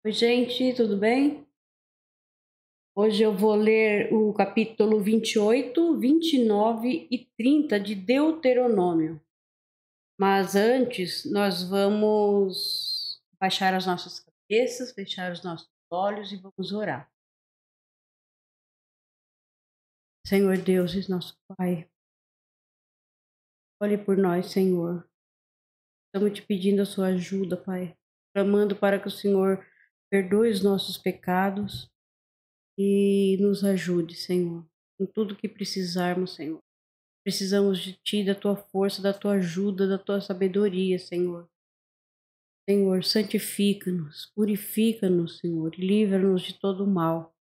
Oi, gente, tudo bem? Hoje eu vou ler o capítulo 28, 29 e 30 de Deuteronômio. Mas antes, nós vamos baixar as nossas cabeças, fechar os nossos olhos e vamos orar. Senhor Deus e nosso Pai, olhe por nós, Senhor. Estamos te pedindo a sua ajuda, Pai, clamando para que o Senhor perdoe os nossos pecados e nos ajude, Senhor, em tudo que precisarmos, Senhor. Precisamos de Ti, da Tua força, da Tua ajuda, da Tua sabedoria, Senhor. Senhor, santifica-nos, purifica-nos, Senhor, e livra-nos de todo o mal.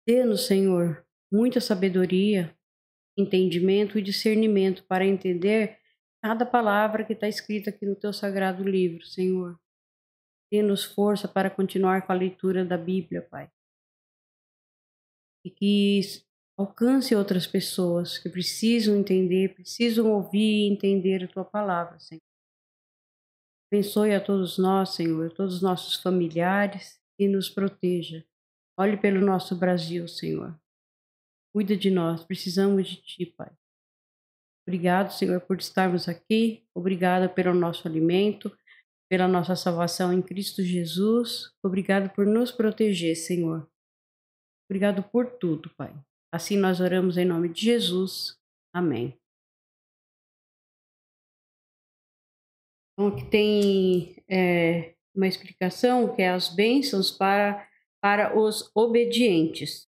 Dê-nos, Senhor, muita sabedoria, entendimento e discernimento para entender cada palavra que está escrita aqui no Teu sagrado livro, Senhor. Dê-nos força para continuar com a leitura da Bíblia, Pai. E que alcance outras pessoas que precisam entender, precisam ouvir e entender a Tua palavra, Senhor. Abençoe a todos nós, Senhor, todos os nossos familiares e nos proteja. Olhe pelo nosso Brasil, Senhor. Cuida de nós, precisamos de Ti, Pai. Obrigado, Senhor, por estarmos aqui. Obrigada pelo nosso alimento, pela nossa salvação em Cristo Jesus. Obrigado por nos proteger, Senhor. Obrigado por tudo, Pai. Assim nós oramos em nome de Jesus. Amém. Então, aqui tem uma explicação que é as bênçãos para os obedientes.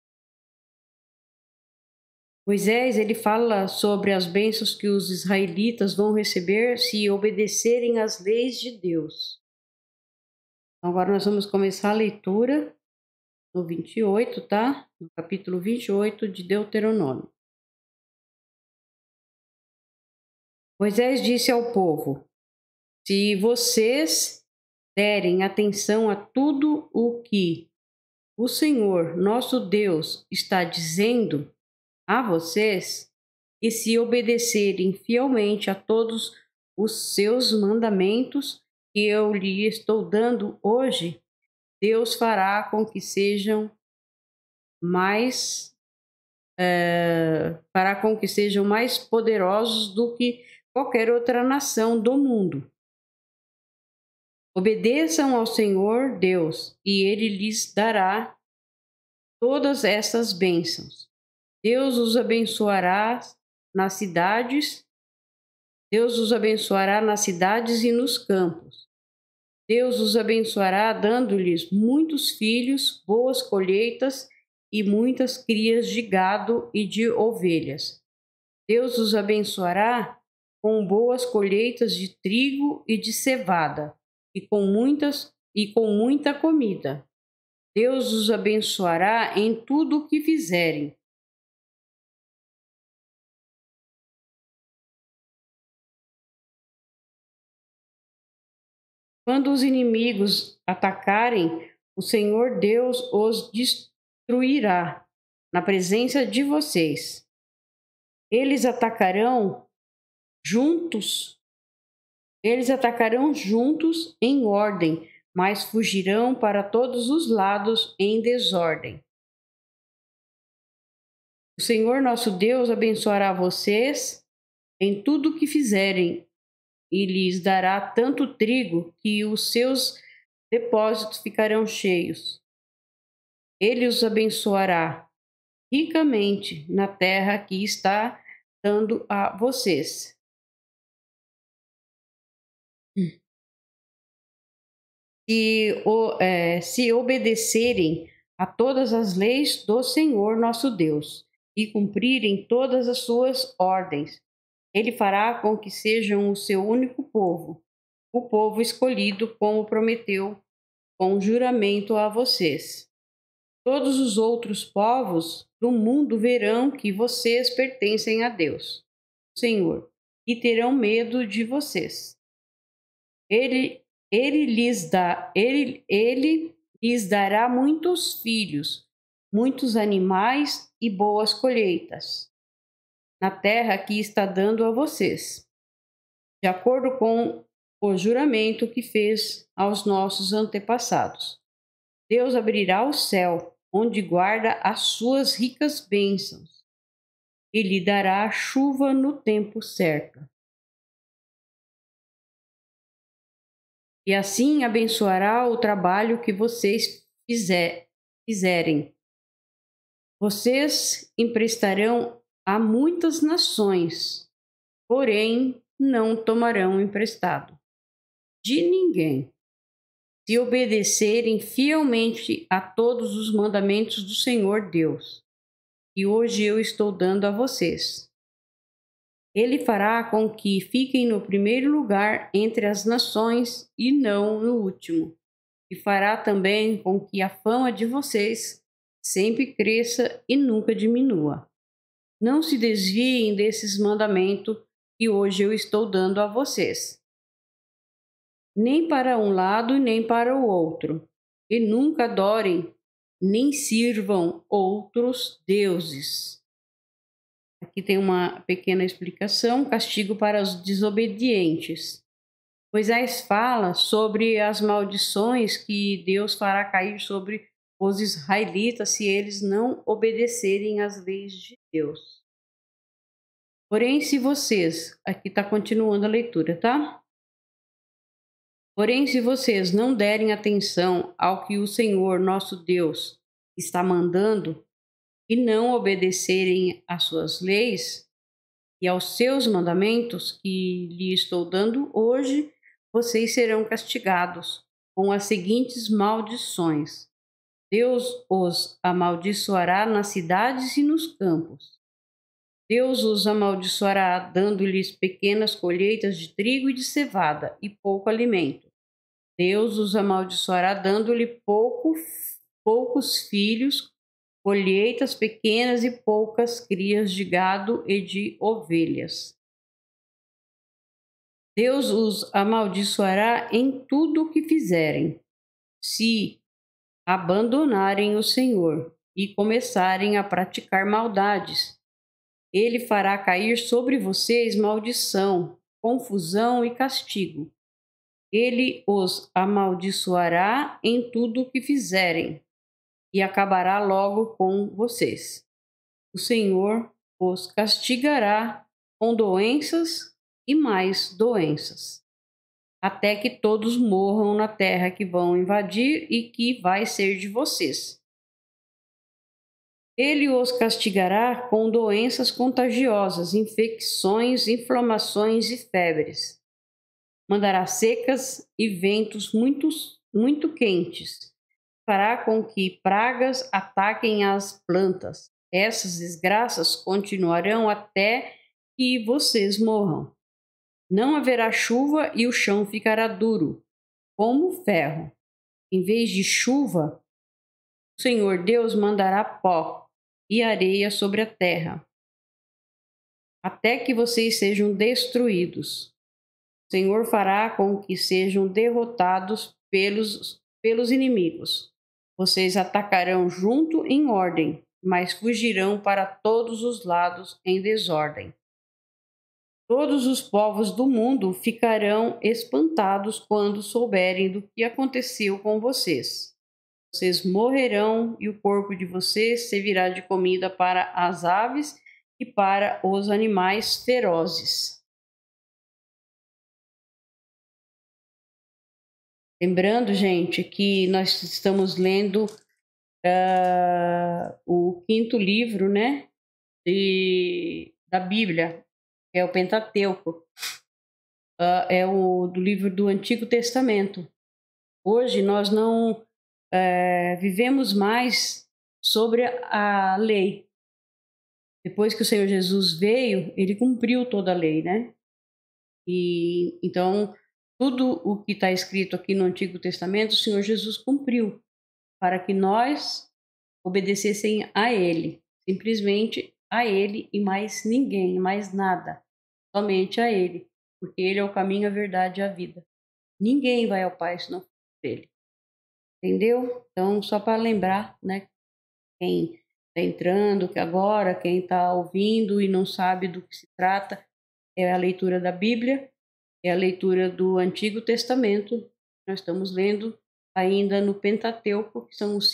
Moisés, ele fala sobre as bênçãos que os israelitas vão receber se obedecerem às leis de Deus. Então, agora nós vamos começar a leitura no 28, tá? No capítulo 28 de Deuteronômio. Moisés disse ao povo: se vocês derem atenção a tudo o que o Senhor, nosso Deus, está dizendo a vocês, e se obedecerem fielmente a todos os seus mandamentos que eu lhe estou dando hoje, Deus fará com que sejam mais poderosos do que qualquer outra nação do mundo. Obedeçam ao Senhor Deus, e Ele lhes dará todas essas bênçãos. Deus os abençoará nas cidades. Deus os abençoará nas cidades e nos campos. Deus os abençoará dando-lhes muitos filhos, boas colheitas e muitas crias de gado e de ovelhas. Deus os abençoará com boas colheitas de trigo e de cevada e com muita comida. Deus os abençoará em tudo o que fizerem. Quando os inimigos atacarem, o Senhor Deus os destruirá na presença de vocês. Eles atacarão juntos em ordem, mas fugirão para todos os lados em desordem. O Senhor nosso Deus abençoará vocês em tudo o que fizerem e lhes dará tanto trigo que os seus depósitos ficarão cheios. Ele os abençoará ricamente na terra que está dando a vocês. Se obedecerem a todas as leis do Senhor nosso Deus e cumprirem todas as suas ordens, Ele fará com que sejam o seu único povo, o povo escolhido, como prometeu com juramento a vocês. Todos os outros povos do mundo verão que vocês pertencem a Deus, Senhor, e terão medo de vocês. Ele lhes dará muitos filhos, muitos animais e boas colheitas na terra que está dando a vocês, de acordo com o juramento que fez aos nossos antepassados. Deus abrirá o céu, onde guarda as suas ricas bênçãos, e lhe dará chuva no tempo certo. E assim abençoará o trabalho que vocês fizerem. Vocês emprestarão a muitas nações, porém não tomarão emprestado de ninguém, se obedecerem fielmente a todos os mandamentos do Senhor Deus, que hoje eu estou dando a vocês. Ele fará com que fiquem no primeiro lugar entre as nações e não no último, e fará também com que a fama de vocês sempre cresça e nunca diminua. Não se desviem desses mandamentos que hoje eu estou dando a vocês, nem para um lado nem para o outro, e nunca adorem nem sirvam outros deuses. Aqui tem uma pequena explicação: castigo para os desobedientes. Moisés fala sobre as maldições que Deus fará cair sobre os israelitas se eles não obedecerem às leis de Deus. Porém, se vocês, aqui está continuando a leitura, tá? Porém, se vocês não derem atenção ao que o Senhor, nosso Deus, está mandando e não obedecerem às suas leis e aos seus mandamentos que lhe estou dando hoje, vocês serão castigados com as seguintes maldições. Deus os amaldiçoará nas cidades e nos campos. Deus os amaldiçoará, dando-lhes pequenas colheitas de trigo e de cevada e pouco alimento. Deus os amaldiçoará, dando-lhe poucos filhos, colheitas pequenas e poucas crias de gado e de ovelhas. Deus os amaldiçoará em tudo o que fizerem, se abandonarem o Senhor e começarem a praticar maldades. Ele fará cair sobre vocês maldição, confusão e castigo. Ele os amaldiçoará em tudo o que fizerem e acabará logo com vocês. O Senhor os castigará com doenças e mais doenças, até que todos morram na terra que vão invadir e que vai ser de vocês. Ele os castigará com doenças contagiosas, infecções, inflamações e febres. Mandará secas e ventos muito quentes. Fará com que pragas ataquem as plantas. Essas desgraças continuarão até que vocês morram. Não haverá chuva e o chão ficará duro, como ferro. Em vez de chuva, o Senhor Deus mandará pó e areia sobre a terra, até que vocês sejam destruídos. O Senhor fará com que sejam derrotados pelos inimigos. Vocês atacarão junto em ordem, mas fugirão para todos os lados em desordem. Todos os povos do mundo ficarão espantados quando souberem do que aconteceu com vocês. Vocês morrerão e o corpo de vocês servirá de comida para as aves e para os animais ferozes. Lembrando, gente, que nós estamos lendo o quinto livro, né, da Bíblia, que é o Pentateuco. É o do livro do Antigo Testamento. Hoje nós não vivemos mais sobre a lei. Depois que o Senhor Jesus veio, ele cumpriu toda a lei, né? E então tudo o que está escrito aqui no Antigo Testamento, o Senhor Jesus cumpriu para que nós obedecessem a Ele, simplesmente a Ele e mais ninguém, mais nada, somente a Ele, porque Ele é o caminho, a verdade e a vida. Ninguém vai ao Pai senão por Ele. Entendeu? Então, só para lembrar, né, quem está entrando, que agora, quem está ouvindo e não sabe do que se trata, é a leitura da Bíblia. É a leitura do Antigo Testamento. Nós estamos lendo ainda no Pentateuco, que são os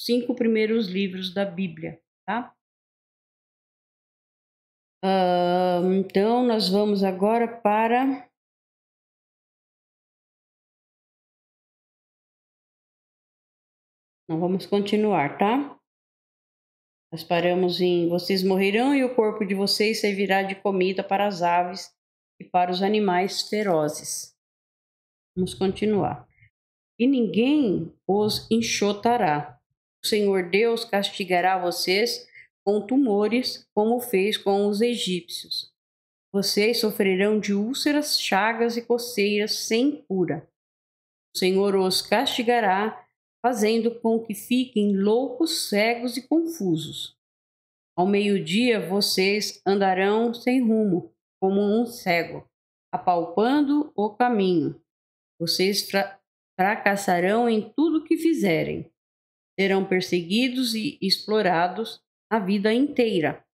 cinco primeiros livros da Bíblia, tá? Então, nós vamos agora para... Não, vamos continuar, tá? Nós paramos em: vocês morrerão e o corpo de vocês servirá de comida para as aves e para os animais ferozes. Vamos continuar. E ninguém os enxotará. O Senhor Deus castigará vocês com tumores, como fez com os egípcios. Vocês sofrerão de úlceras, chagas e coceiras sem cura. O Senhor os castigará, fazendo com que fiquem loucos, cegos e confusos. Ao meio-dia vocês andarão sem rumo, como um cego, apalpando o caminho. Vocês fracassarão em tudo que fizerem. Serão perseguidos e explorados a vida inteira,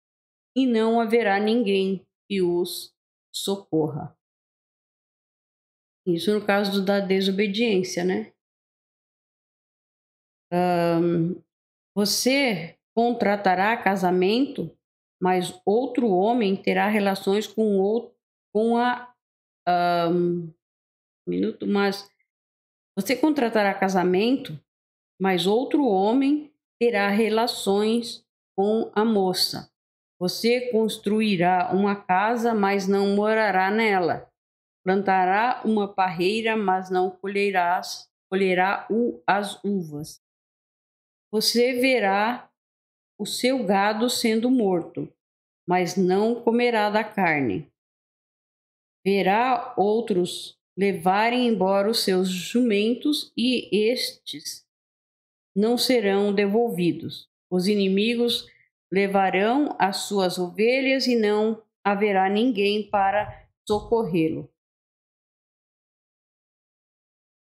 e não haverá ninguém que os socorra. Isso no caso da desobediência, né? Você contratará casamento, mas outro homem terá relações mas você contratará casamento, mas outro homem terá relações com a moça. Você construirá uma casa, mas não morará nela. Plantará uma parreira, mas não colherá as uvas. Você verá o seu gado sendo morto, mas não comerá da carne. Verá outros levarem embora os seus jumentos e estes não serão devolvidos. Os inimigos levarão as suas ovelhas e não haverá ninguém para socorrê-lo.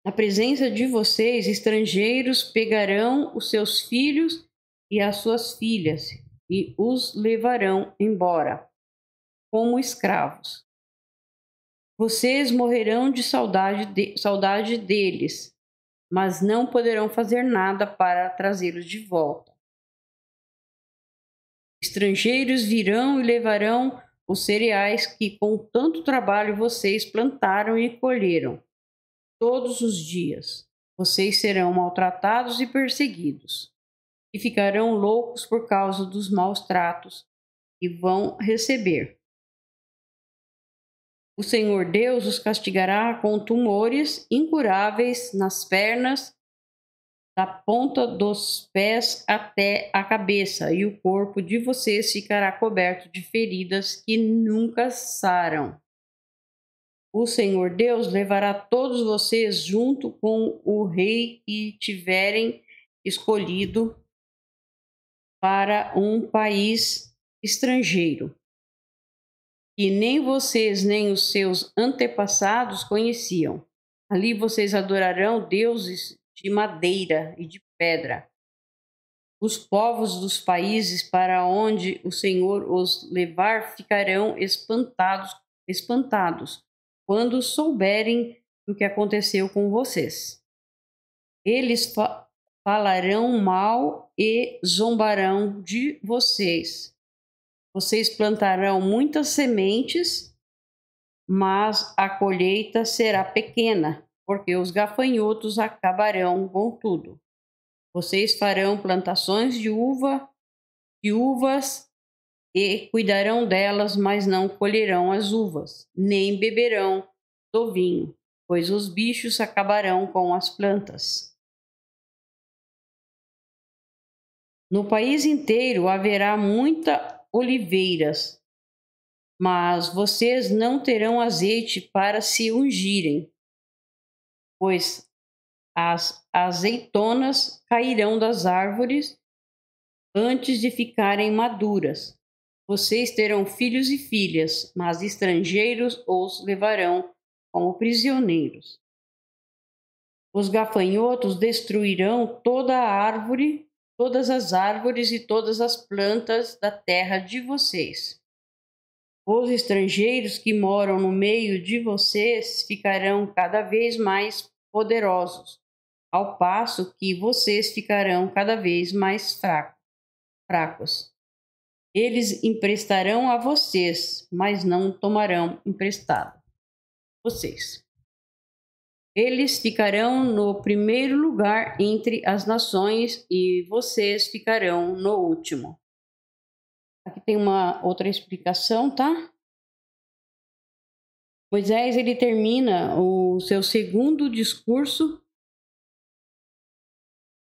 Na presença de vocês, estrangeiros pegarão os seus filhos e as suas filhas e os levarão embora como escravos. Vocês morrerão de saudade deles, mas não poderão fazer nada para trazê-los de volta. Estrangeiros virão e levarão os cereais que com tanto trabalho vocês plantaram e colheram. Todos os dias vocês serão maltratados e perseguidos, e ficarão loucos por causa dos maus tratos que vão receber. O Senhor Deus os castigará com tumores incuráveis nas pernas, da ponta dos pés até a cabeça, e o corpo de vocês ficará coberto de feridas que nunca saram. O Senhor Deus levará todos vocês junto com o rei que tiverem escolhido para um país estrangeiro, que nem vocês nem os seus antepassados conheciam. Ali vocês adorarão deuses de madeira e de pedra. Os povos dos países para onde o Senhor os levar ficarão espantados quando souberem do que aconteceu com vocês. Eles falarão mal e zombarão de vocês. Vocês plantarão muitas sementes, mas a colheita será pequena, porque os gafanhotos acabarão com tudo. Vocês farão plantações de uvas e cuidarão delas, mas não colherão as uvas, nem beberão do vinho, pois os bichos acabarão com as plantas. No país inteiro haverá muitas oliveiras, mas vocês não terão azeite para se ungirem, pois as azeitonas cairão das árvores antes de ficarem maduras. Vocês terão filhos e filhas, mas estrangeiros os levarão como prisioneiros. Os gafanhotos destruirão todas as árvores e todas as plantas da terra de vocês. Os estrangeiros que moram no meio de vocês ficarão cada vez mais poderosos, ao passo que vocês ficarão cada vez mais fracos. Eles emprestarão a vocês, mas não tomarão emprestado vocês. Eles ficarão no primeiro lugar entre as nações e vocês ficarão no último. Aqui tem uma outra explicação, tá? Moisés, ele termina o seu segundo discurso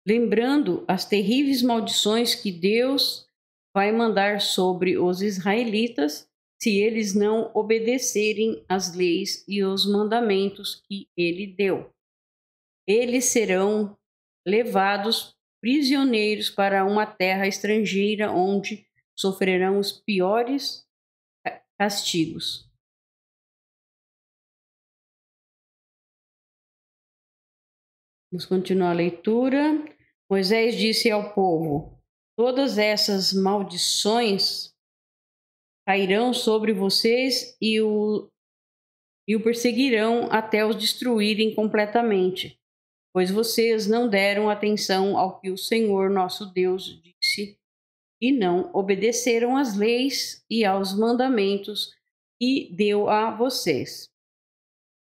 lembrando as terríveis maldições que Deus vai mandar sobre os israelitas se eles não obedecerem às leis e os mandamentos que ele deu. Eles serão levados prisioneiros para uma terra estrangeira onde sofrerão os piores castigos. Vamos continuar a leitura. Moisés disse ao povo: todas essas maldições cairão sobre vocês e o perseguirão até os destruírem completamente, pois vocês não deram atenção ao que o Senhor nosso Deus disse e não obedeceram às leis e aos mandamentos que deu a vocês.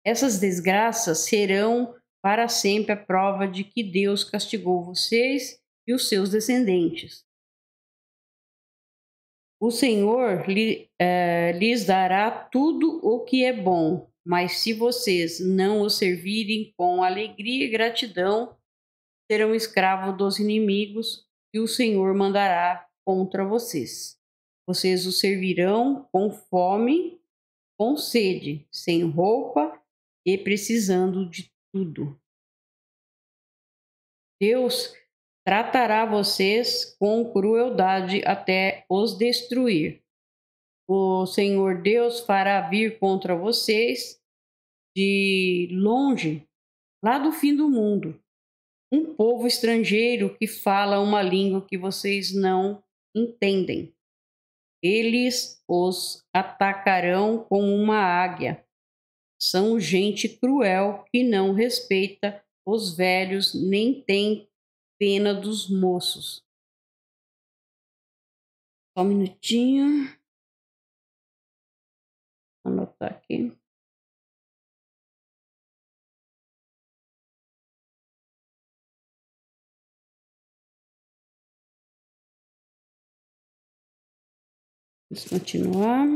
Essas desgraças serão para sempre a prova de que Deus castigou vocês e os seus descendentes. O Senhor lhes dará tudo o que é bom, mas se vocês não o servirem com alegria e gratidão, serão escravos dos inimigos que o Senhor mandará contra vocês. Vocês o servirão com fome, com sede, sem roupa e precisando de tudo. Deus tratará vocês com crueldade até os destruir. O Senhor Deus fará vir contra vocês de longe, lá do fim do mundo, um povo estrangeiro que fala uma língua que vocês não entendem. Eles os atacarão como uma águia. São gente cruel que não respeita os velhos nem tem pena dos moços. Só um minutinho. Vou anotar aqui. Vamos continuar.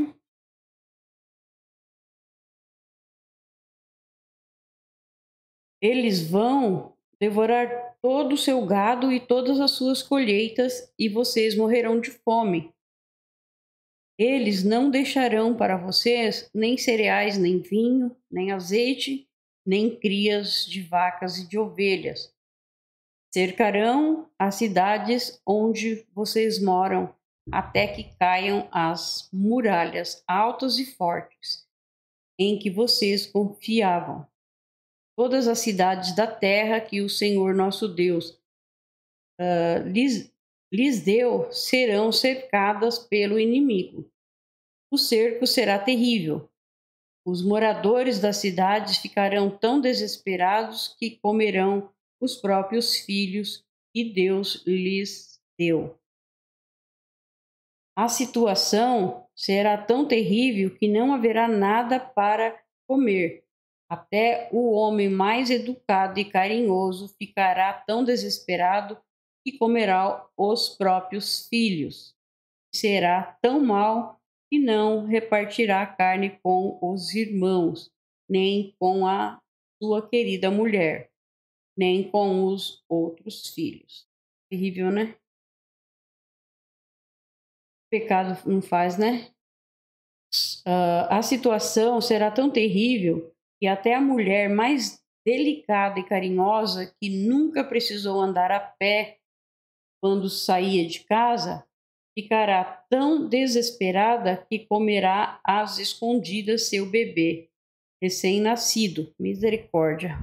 Eles vão devorar todo o seu gado e todas as suas colheitas, e vocês morrerão de fome. Eles não deixarão para vocês nem cereais, nem vinho, nem azeite, nem crias de vacas e de ovelhas. Cercarão as cidades onde vocês moram, até que caiam as muralhas altas e fortes, em que vocês confiavam. Todas as cidades da terra que o Senhor nosso Deus lhes deu serão cercadas pelo inimigo. O cerco será terrível. Os moradores das cidades ficarão tão desesperados que comerão os próprios filhos que Deus lhes deu. A situação será tão terrível que não haverá nada para comer. Até o homem mais educado e carinhoso ficará tão desesperado que comerá os próprios filhos. Será tão mau que não repartirá carne com os irmãos, nem com a sua querida mulher, nem com os outros filhos. Terrível, né? Pecado não faz, né? A situação será tão terrível que até a mulher mais delicada e carinhosa, que nunca precisou andar a pé quando saía de casa, ficará tão desesperada que comerá às escondidas seu bebê recém-nascido. Misericórdia.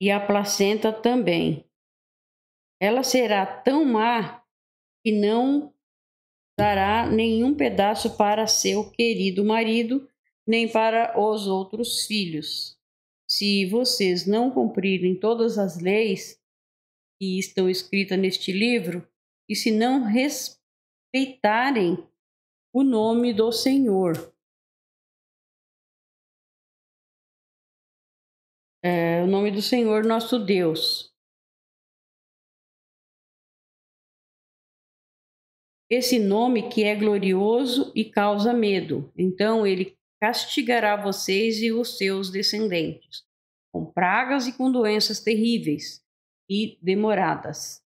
E a placenta também. Ela será tão má e não dará nenhum pedaço para seu querido marido, nem para os outros filhos. Se vocês não cumprirem todas as leis que estão escritas neste livro, e se não respeitarem o nome do Senhor, o nome do Senhor nosso Deus, esse nome que é glorioso e causa medo, então ele castigará vocês e os seus descendentes, com pragas e com doenças terríveis e demoradas.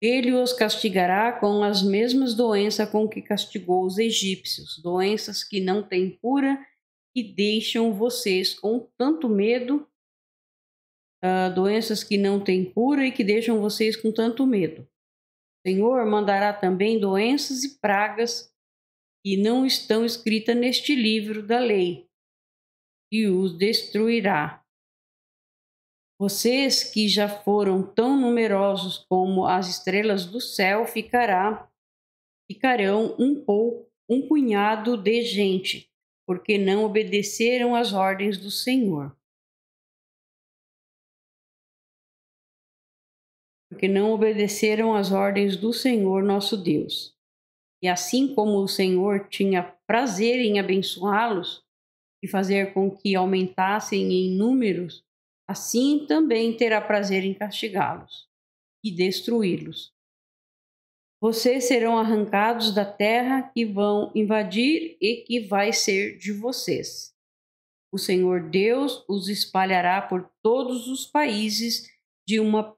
Ele os castigará com as mesmas doenças com que castigou os egípcios, doenças que não têm cura e deixam vocês com tanto medo, doenças que não têm cura e que deixam vocês com tanto medo. O Senhor mandará também doenças e pragas que não estão escritas neste livro da lei, e os destruirá. Vocês que já foram tão numerosos como as estrelas do céu ficarão um punhado de gente, porque não obedeceram às ordens do Senhor. Porque não obedeceram às ordens do Senhor nosso Deus. E assim como o Senhor tinha prazer em abençoá-los e fazer com que aumentassem em números, assim também terá prazer em castigá-los e destruí-los. Vocês serão arrancados da terra que vão invadir e que vai ser de vocês. O Senhor Deus os espalhará por todos os países, de uma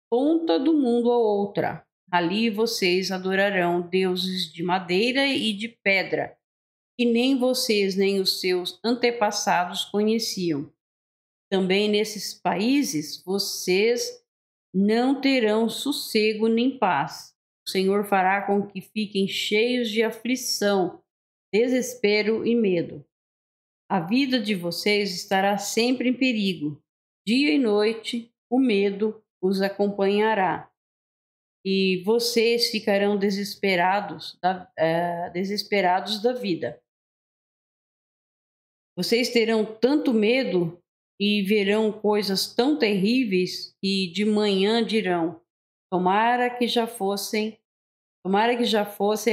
ponta do mundo a outra. Ali vocês adorarão deuses de madeira e de pedra, que nem vocês nem os seus antepassados conheciam. Também nesses países vocês não terão sossego nem paz. O Senhor fará com que fiquem cheios de aflição, desespero e medo. A vida de vocês estará sempre em perigo. Dia e noite, o medo os acompanhará. E vocês ficarão desesperados da vida. Vocês terão tanto medo e verão coisas tão terríveis que de manhã dirão: tomara que já fosse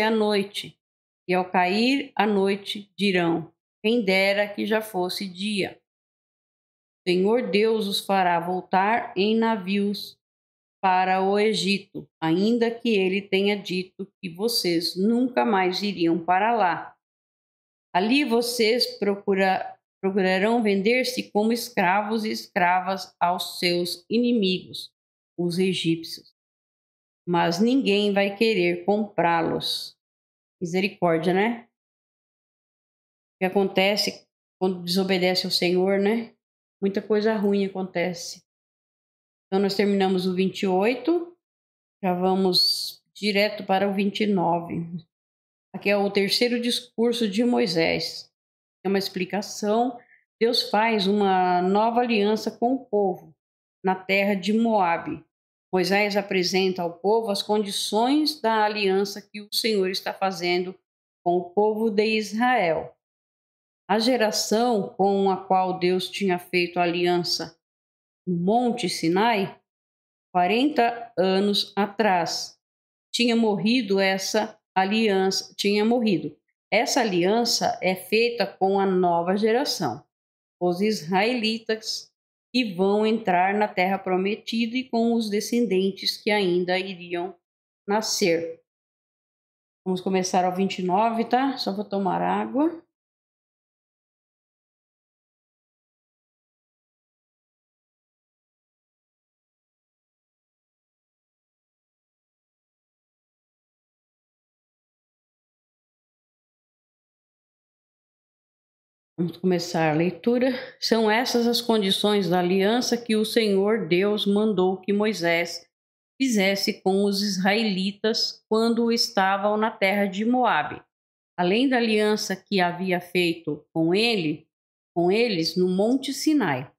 a noite. E ao cair a noite dirão: quem dera que já fosse dia. O Senhor Deus os fará voltar em navios para o Egito, ainda que ele tenha dito que vocês nunca mais iriam para lá. Ali vocês procurarão vender-se como escravos e escravas aos seus inimigos, os egípcios. Mas ninguém vai querer comprá-los. Misericórdia, né? O que acontece quando desobedece ao Senhor, né? Muita coisa ruim acontece. Então, nós terminamos o 28, já vamos direto para o 29. Aqui é o terceiro discurso de Moisés. É uma explicação. Deus faz uma nova aliança com o povo na terra de Moabe. Moisés apresenta ao povo as condições da aliança que o Senhor está fazendo com o povo de Israel. A geração com a qual Deus tinha feito a aliança no Monte Sinai, 40 anos atrás, tinha morrido. Essa aliança é feita com a nova geração, os israelitas, que vão entrar na terra prometida, e com os descendentes que ainda iriam nascer. Vamos começar ao 29, tá? Só vou tomar água. Vamos começar a leitura. São essas as condições da aliança que o Senhor Deus mandou que Moisés fizesse com os israelitas quando estavam na terra de Moabe. Além da aliança que havia feito com eles no Monte Sinai.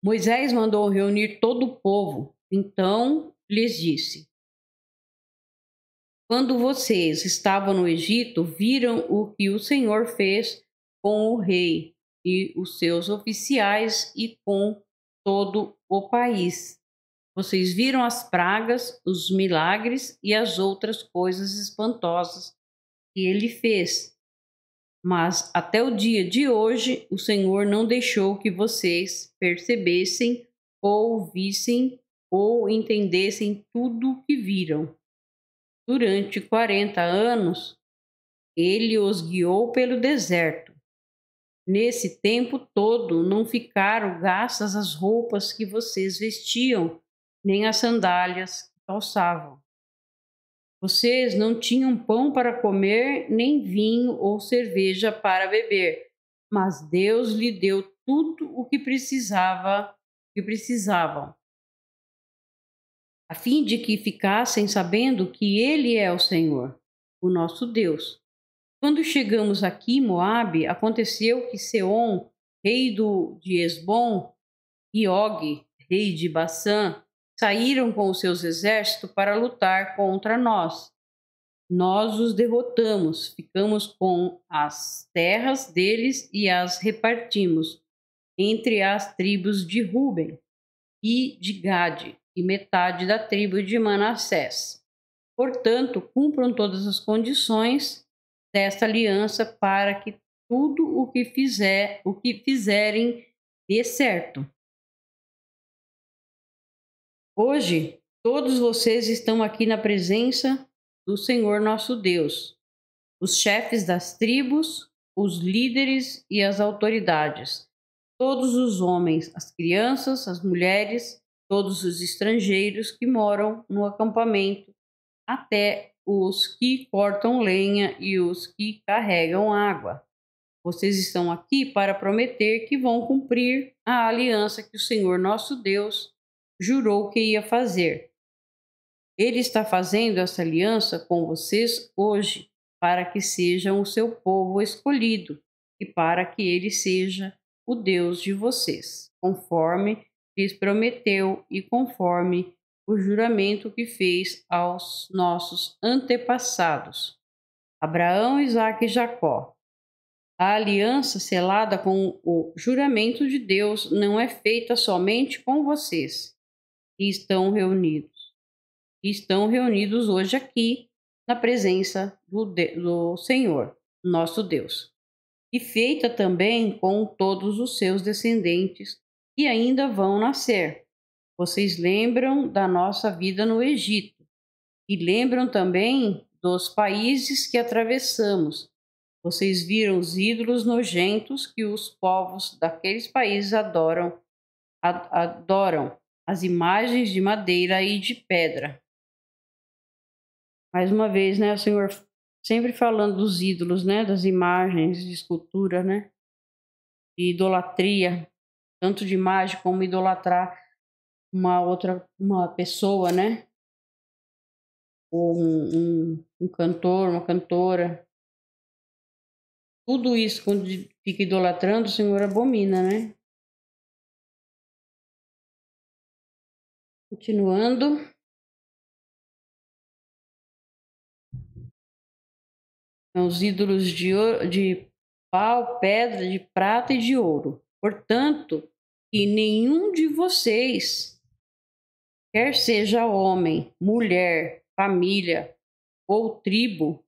Moisés mandou reunir todo o povo. Então lhes disse: Quando vocês estavam no Egito, viram o que o Senhor fez com o rei e os seus oficiais e com todo o país. Vocês viram as pragas, os milagres e as outras coisas espantosas que ele fez. Mas até o dia de hoje, o Senhor não deixou que vocês percebessem, ou ouvissem ou entendessem tudo o que viram. Durante 40 anos, ele os guiou pelo deserto. Nesse tempo todo, não ficaram gastas as roupas que vocês vestiam, nem as sandálias que calçavam. Vocês não tinham pão para comer, nem vinho ou cerveja para beber, mas Deus lhe deu tudo o que precisavam, a fim de que ficassem sabendo que Ele é o Senhor, o nosso Deus. Quando chegamos aqui em Moabe, aconteceu que Seom, rei de Esbom, e Og, rei de Bassã, saíram com os seus exércitos para lutar contra nós. Nós os derrotamos, ficamos com as terras deles e as repartimos entre as tribos de Ruben e de Gade e metade da tribo de Manassés. Portanto, cumpram todas as condições desta aliança para que tudo o que fizerem dê certo. Hoje, todos vocês estão aqui na presença do Senhor nosso Deus, os chefes das tribos, os líderes e as autoridades, todos os homens, as crianças, as mulheres, todos os estrangeiros que moram no acampamento, até os que cortam lenha e os que carregam água. Vocês estão aqui para prometer que vão cumprir a aliança que o Senhor nosso Deus jurou que ia fazer. Ele está fazendo essa aliança com vocês hoje, para que sejam o seu povo escolhido e para que ele seja o Deus de vocês, conforme lhes prometeu e conforme o juramento que fez aos nossos antepassados, Abraão, Isaque e Jacó. A aliança selada com o juramento de Deus não é feita somente com vocês, que estão reunidos hoje aqui na presença do Senhor, nosso Deus, e feita também com todos os seus descendentes que ainda vão nascer. Vocês lembram da nossa vida no Egito e lembram também dos países que atravessamos. Vocês viram os ídolos nojentos que os povos daqueles países adoram as imagens de madeira e de pedra. Mais uma vez, né, o Senhor sempre falando dos ídolos, né, das imagens de escultura, né, de idolatria, tanto de imagem como idolatrar uma pessoa, né, ou um cantor, uma cantora. Tudo isso, quando fica idolatrando, o Senhor abomina, né? Continuando. Os ídolos de pau, pedra, de prata e de ouro. Portanto, que nenhum de vocês, quer seja homem, mulher, família ou tribo,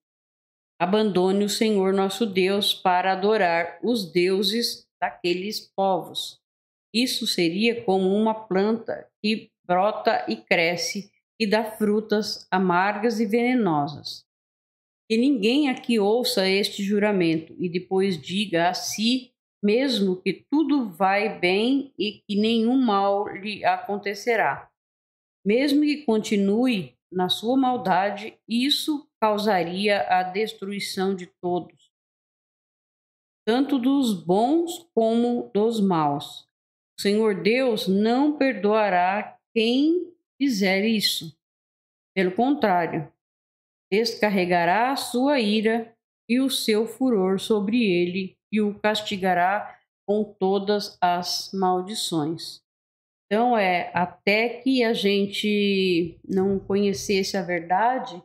abandone o Senhor nosso Deus para adorar os deuses daqueles povos. Isso seria como uma planta que brota e cresce e dá frutas amargas e venenosas. Que ninguém aqui ouça este juramento e depois diga a si mesmo que tudo vai bem e que nenhum mal lhe acontecerá. Mesmo que continue na sua maldade, isso causaria a destruição de todos, tanto dos bons como dos maus. O Senhor Deus não perdoará quem fizer isso. Pelo contrário, descarregará a sua ira e o seu furor sobre ele e o castigará com todas as maldições. Então, até que a gente não conhecesse a verdade,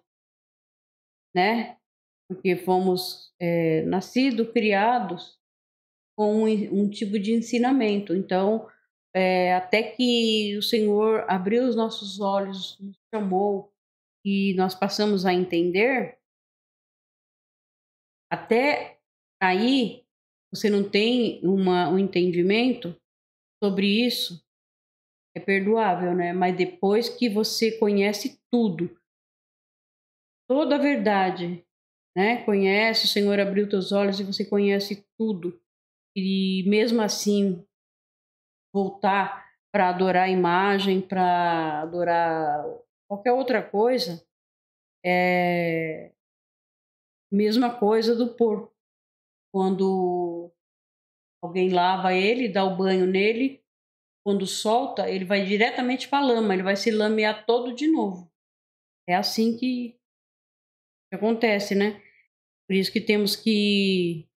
né? Porque fomos nascidos, criados com um tipo de ensinamento. Então, até que o Senhor abriu os nossos olhos, nos chamou e nós passamos a entender, até aí você não tem um entendimento sobre isso, é perdoável, né? Mas depois que você conhece tudo, toda a verdade, né? Conhece, o Senhor abriu teus olhos e você conhece tudo. E mesmo assim voltar para adorar a imagem, para adorar qualquer outra coisa, é mesma coisa do porco. Quando alguém lava ele, dá o banho nele, quando solta, ele vai diretamente para a lama, ele vai se lamear todo de novo. É assim que acontece, né? Por isso que temos que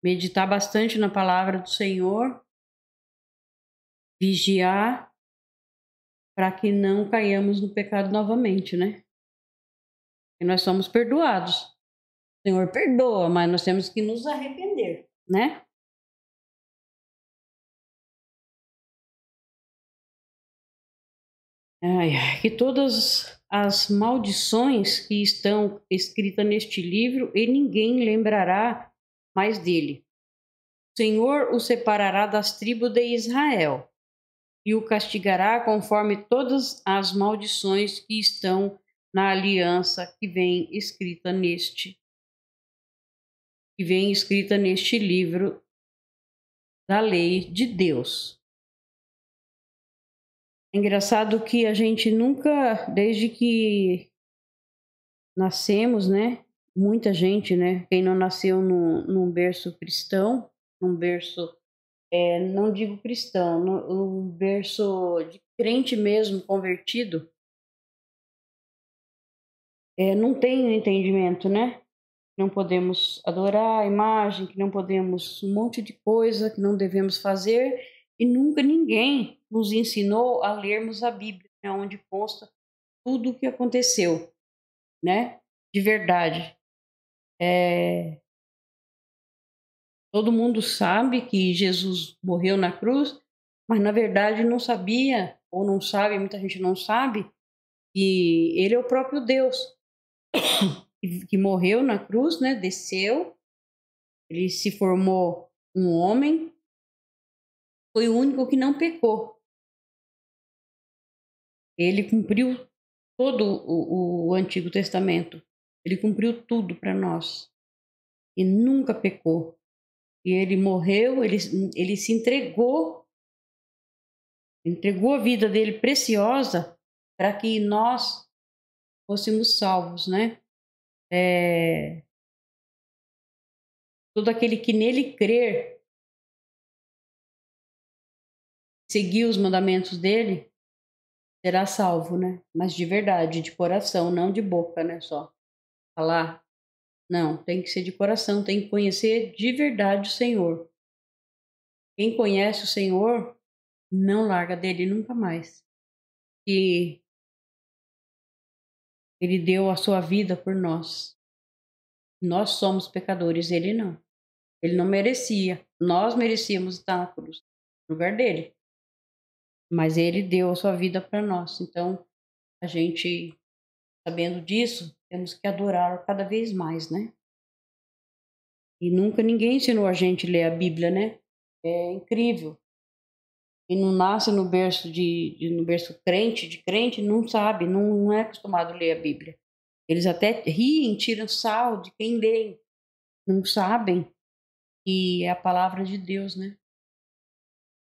meditar bastante na palavra do Senhor, vigiar para que não caiamos no pecado novamente, né? E nós somos perdoados. O Senhor perdoa, mas nós temos que nos arrepender, né? Ai, ai, que todas as maldições que estão escritas neste livro e ninguém lembrará mais dele. O Senhor o separará das tribos de Israel e o castigará conforme todas as maldições que estão na aliança que vem escrita neste livro da lei de Deus. É engraçado que a gente nunca, desde que nascemos, né? Muita gente, né? Quem não nasceu num berço cristão, num berço, não digo cristão, num berço de crente mesmo, convertido, não tem o entendimento, né? Não podemos adorar a imagem, que não podemos um monte de coisa que não devemos fazer, e nunca ninguém nos ensinou a lermos a Bíblia, né, onde consta tudo o que aconteceu, né? De verdade. Todo mundo sabe que Jesus morreu na cruz, mas na verdade não sabia, ou não sabe, muita gente não sabe, que ele é o próprio Deus, que morreu na cruz, né? Desceu, ele se formou um homem, foi o único que não pecou. Ele cumpriu todo o Antigo Testamento. Ele cumpriu tudo para nós. E nunca pecou. E ele morreu, ele se entregou a vida dele preciosa para que nós fôssemos salvos, né? Todo aquele que nele crer, seguir os mandamentos dele, será salvo, né? Mas de verdade, de coração, não de boca, né? Só falar. Não, tem que ser de coração, tem que conhecer de verdade o Senhor. Quem conhece o Senhor não larga dele nunca mais. E ele deu a sua vida por nós. Nós somos pecadores, ele não. Ele não merecia. Nós merecíamos estar na cruz, no lugar dele. Mas ele deu a sua vida para nós. Então, a gente, sabendo disso, temos que adorar cada vez mais, né? E nunca ninguém ensinou a gente a ler a Bíblia, né? É incrível. E não nasce no berço no berço crente, de crente, não sabe, não é acostumado a ler a Bíblia. Eles até riem, tiram sarro de quem lê, não sabem que é a palavra de Deus, né?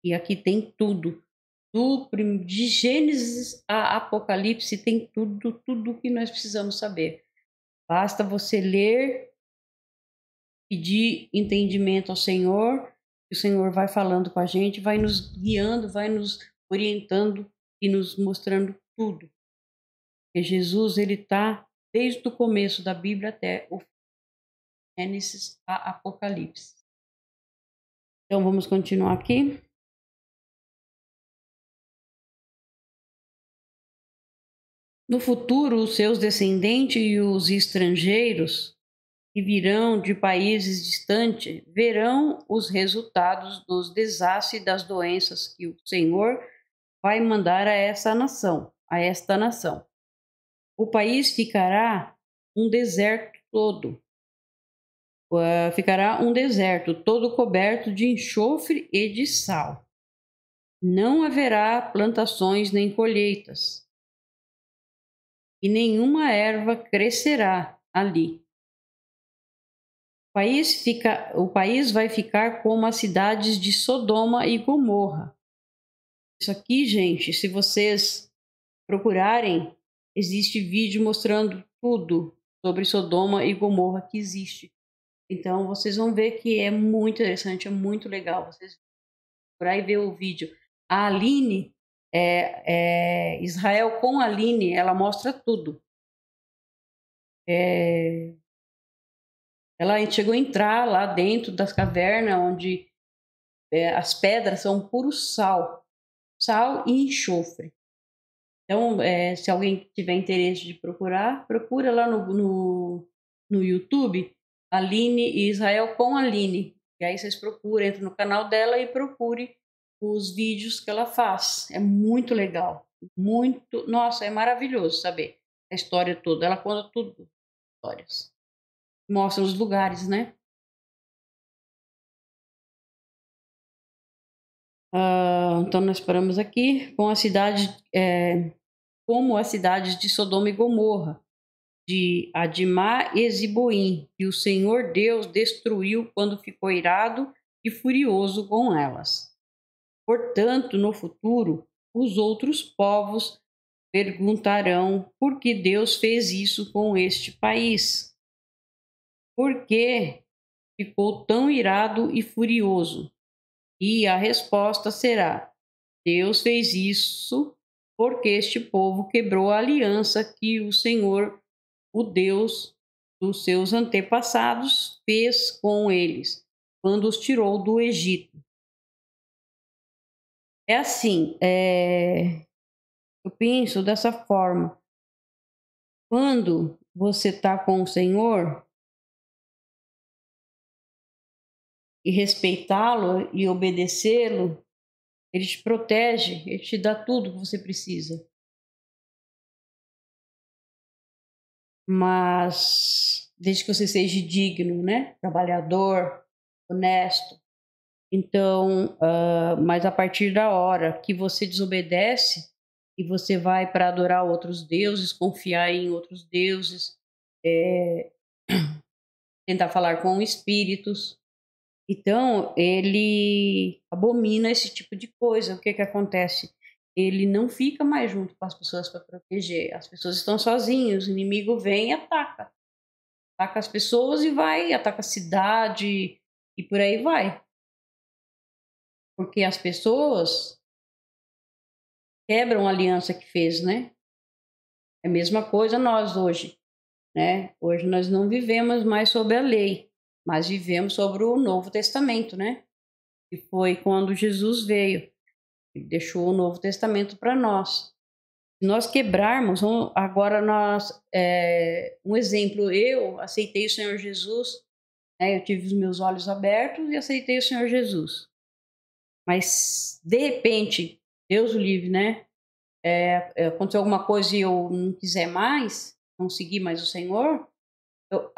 E aqui tem tudo. De Gênesis a Apocalipse tem tudo que nós precisamos saber. Basta você ler, pedir entendimento ao Senhor, e o Senhor vai falando com a gente, vai nos guiando, vai nos orientando e nos mostrando tudo. Porque Jesus, ele está desde o começo da Bíblia até o Gênesis a Apocalipse. Então vamos continuar aqui. O No futuro, os seus descendentes e os estrangeiros que virão de países distantes verão os resultados dos desastres e das doenças que o Senhor vai mandar a esta nação. O país ficará um deserto todo. Ficará um deserto todo coberto de enxofre e de sal. Não haverá plantações nem colheitas, e nenhuma erva crescerá ali. O país vai ficar como as cidades de Sodoma e Gomorra. Isso aqui, gente, se vocês procurarem, existe vídeo mostrando tudo sobre Sodoma e Gomorra que existe. Então, vocês vão ver que é muito interessante, é muito legal. Vocês procurar e ver o vídeo. A Aline, Israel com a Aline, ela mostra tudo. Ela chegou a entrar lá dentro das cavernas, onde as pedras são puro sal e enxofre. Então, se alguém tiver interesse de procurar, procura lá no YouTube, Aline e Israel com a Aline. E aí vocês procuram, entra no canal dela e procure os vídeos que ela faz. É muito legal. Muito, nossa, é maravilhoso saber a história toda. Ela conta tudo, histórias. Mostra os lugares, né? Então nós paramos aqui com a cidade, como as cidades de Sodoma e Gomorra, de Adimá e Ziboim, que o Senhor Deus destruiu quando ficou irado e furioso com elas. Portanto, no futuro, os outros povos perguntarão por que Deus fez isso com este país. Por que ficou tão irado e furioso? E a resposta será: Deus fez isso porque este povo quebrou a aliança que o Senhor, o Deus dos seus antepassados, fez com eles, quando os tirou do Egito. É assim, eu penso dessa forma. Quando você está com o Senhor e respeitá-lo e obedecê-lo, ele te protege, ele te dá tudo que você precisa. Mas desde que você seja digno, né? Trabalhador, honesto. Então, mas a partir da hora que você desobedece e você vai para adorar outros deuses, confiar em outros deuses, tentar falar com espíritos, então ele abomina esse tipo de coisa. O que acontece? Ele não fica mais junto com as pessoas para proteger. As pessoas estão sozinhas, o inimigo vem e ataca. Ataca as pessoas e vai, ataca a cidade e por aí vai. Porque as pessoas quebram a aliança que fez, né? É a mesma coisa nós hoje, né? Hoje nós não vivemos mais sob a lei, mas vivemos sobre o Novo Testamento, né? Que foi quando Jesus veio e deixou o Novo Testamento para nós. Se nós quebrarmos, agora um exemplo, eu aceitei o Senhor Jesus, né? Eu tive os meus olhos abertos e aceitei o Senhor Jesus. Mas, de repente, Deus o livre, né? Aconteceu alguma coisa e eu não quiser mais, não seguir mais o Senhor, eu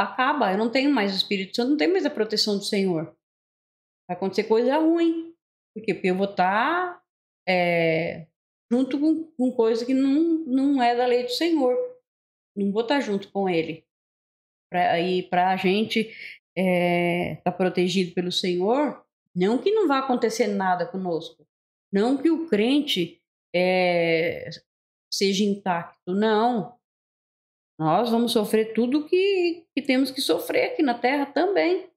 não tenho mais o Espírito Santo, não tenho mais a proteção do Senhor. Vai acontecer coisa ruim. Por quê? Porque eu vou estar junto com coisa que não é da lei do Senhor. Não vou estar junto com Ele. Para a gente estar protegido pelo Senhor, não que não vá acontecer nada conosco. Não que o crente seja intacto, não. Nós vamos sofrer tudo que temos que sofrer aqui na Terra também.